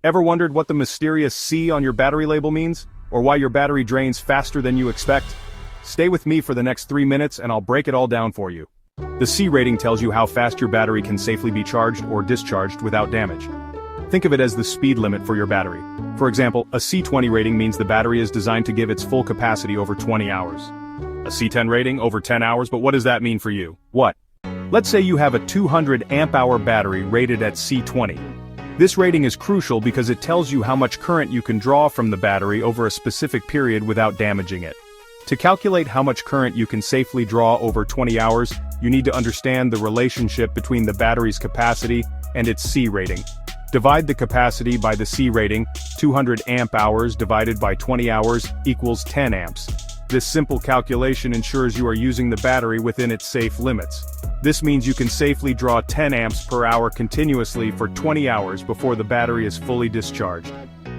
Ever wondered what the mysterious C on your battery label means? Or why your battery drains faster than you expect? Stay with me for the next 3 minutes and I'll break it all down for you. The C rating tells you how fast your battery can safely be charged or discharged without damage. Think of it as the speed limit for your battery. For example, a C20 rating means the battery is designed to give its full capacity over 20 hours. A C10 rating over 10 hours, but what does that mean for you? What? Let's say you have a 200 amp hour battery rated at C20. This rating is crucial because it tells you how much current you can draw from the battery over a specific period without damaging it. To calculate how much current you can safely draw over 20 hours, you need to understand the relationship between the battery's capacity and its C rating. Divide the capacity by the C rating, 200 amp hours divided by 20 hours equals 10 amps. This simple calculation ensures you are using the battery within its safe limits. This means you can safely draw 10 amps per hour continuously for 20 hours before the battery is fully discharged.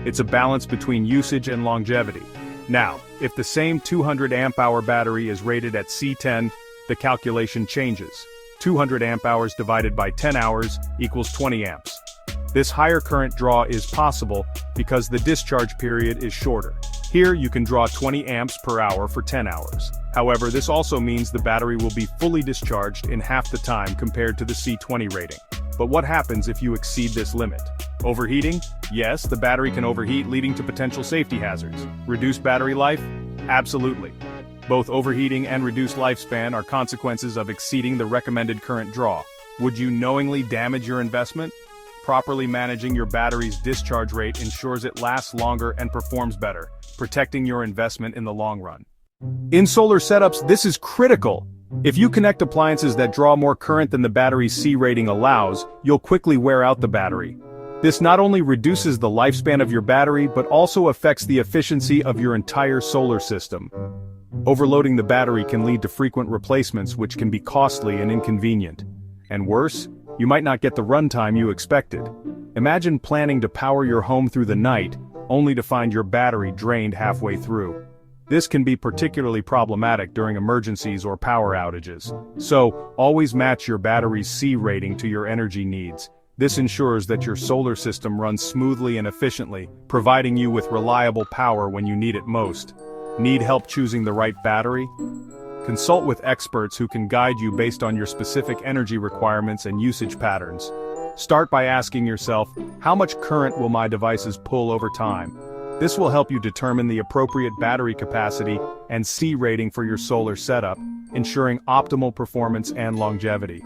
It's a balance between usage and longevity. Now, if the same 200 amp hour battery is rated at C10, the calculation changes. 200 amp hours divided by 10 hours equals 20 amps. This higher current draw is possible because the discharge period is shorter. Here you can draw 20 amps per hour for 10 hours. However, this also means the battery will be fully discharged in half the time compared to the C20 rating. But what happens if you exceed this limit? Overheating? Yes, the battery can overheat, leading to potential safety hazards. Reduced battery life? Absolutely. Both overheating and reduced lifespan are consequences of exceeding the recommended current draw. Would you knowingly damage your investment? Properly managing your battery's discharge rate ensures it lasts longer and performs better, protecting your investment in the long run. In solar setups, this is critical. If you connect appliances that draw more current than the battery's C rating allows, you'll quickly wear out the battery. This not only reduces the lifespan of your battery, but also affects the efficiency of your entire solar system. Overloading the battery can lead to frequent replacements, which can be costly and inconvenient. And worse, you might not get the runtime you expected. Imagine planning to power your home through the night, only to find your battery drained halfway through. This can be particularly problematic during emergencies or power outages. So, always match your battery's C rating to your energy needs. This ensures that your solar system runs smoothly and efficiently, providing you with reliable power when you need it most. Need help choosing the right battery? Consult with experts who can guide you based on your specific energy requirements and usage patterns. Start by asking yourself, how much current will my devices pull over time? This will help you determine the appropriate battery capacity and C rating for your solar setup, ensuring optimal performance and longevity.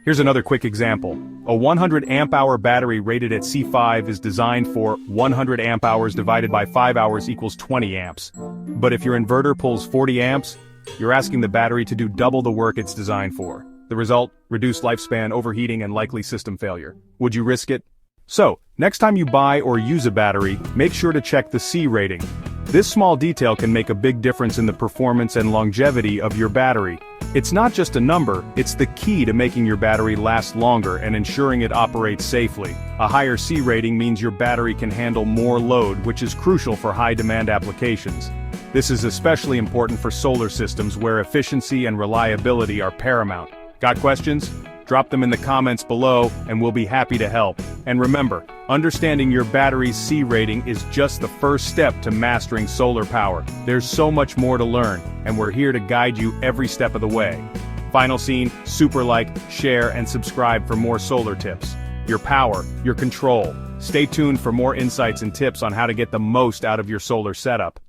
Here's another quick example. A 100 amp hour battery rated at C5 is designed for 100 amp hours divided by 5 hours equals 20 amps. But if your inverter pulls 40 amps, you're asking the battery to do double the work it's designed for. The result? Reduced lifespan, overheating, and likely system failure. Would you risk it? So, next time you buy or use a battery, make sure to check the C rating. This small detail can make a big difference in the performance and longevity of your battery. It's not just a number, it's the key to making your battery last longer and ensuring it operates safely. A higher C rating means your battery can handle more load, which is crucial for high-demand applications. This is especially important for solar systems where efficiency and reliability are paramount. Got questions? Drop them in the comments below and we'll be happy to help. And remember, understanding your battery's C rating is just the first step to mastering solar power. There's so much more to learn, and we're here to guide you every step of the way. Final scene, super like, share, and subscribe for more solar tips. Your power, your control. Stay tuned for more insights and tips on how to get the most out of your solar setup.